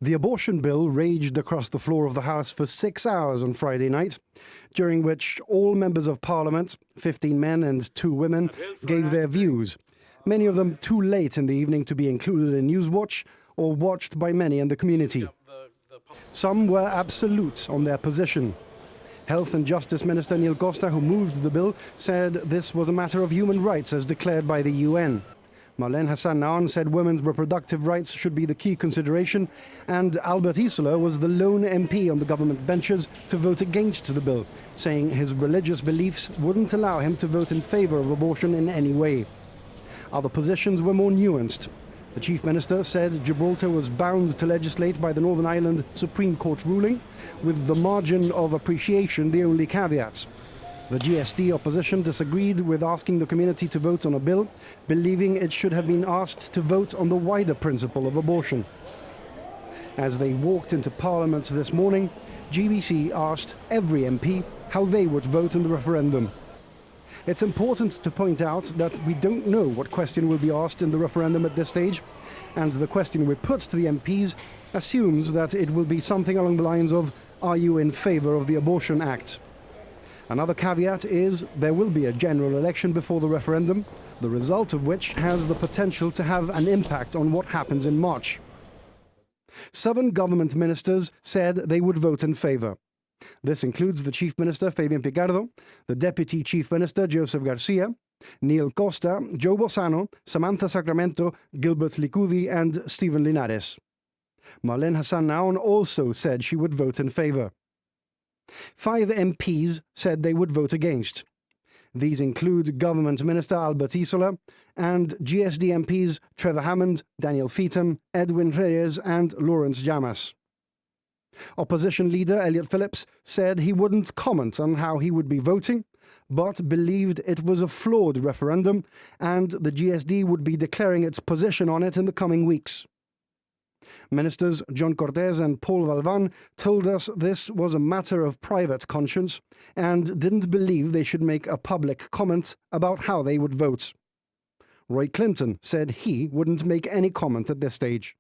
The abortion bill raged across the floor of the House for 6 hours on Friday night, during which all members of Parliament, 15 men and 2 women, gave their views, many of them too late in the evening to be included in Newswatch or watched by many in the community. Some were absolute on their position. Health and Justice Minister Neil Costa, who moved the bill, said this was a matter of human rights as declared by the UN. Marlene Hassan Naon said women's reproductive rights should be the key consideration, and Albert Isola was the lone MP on the government benches to vote against the bill, saying his religious beliefs wouldn't allow him to vote in favour of abortion in any way. Other positions were more nuanced. The Chief Minister said Gibraltar was bound to legislate by the Northern Ireland Supreme Court ruling, with the margin of appreciation the only caveat. The GSD opposition disagreed with asking the community to vote on a bill, believing it should have been asked to vote on the wider principle of abortion. As they walked into Parliament this morning, GBC asked every MP how they would vote in the referendum. It's important to point out that we don't know what question will be asked in the referendum at this stage, and the question we put to the MPs assumes that it will be something along the lines of, "Are you in favour of the Abortion Act?" Another caveat is there will be a general election before the referendum, the result of which has the potential to have an impact on what happens in March. 7 government ministers said they would vote in favour. This includes the Chief Minister, Fabian Picardo, the Deputy Chief Minister, Joseph Garcia, Neil Costa, Joe Bossano, Samantha Sacramento, Gilbert Likudi and Stephen Linares. Marlene Hassan Naon also said she would vote in favour. 5 MPs said they would vote against. These include Government Minister Albert Isola and GSD MPs Trevor Hammond, Daniel Feetham, Edwin Reyes and Lawrence Llamas. Opposition leader Elliot Phillips said he wouldn't comment on how he would be voting, but believed it was a flawed referendum and the GSD would be declaring its position on it in the coming weeks. Ministers John Cortes and Paul Valvan told us this was a matter of private conscience and didn't believe they should make a public comment about how they would vote. Roy Clinton said he wouldn't make any comment at this stage.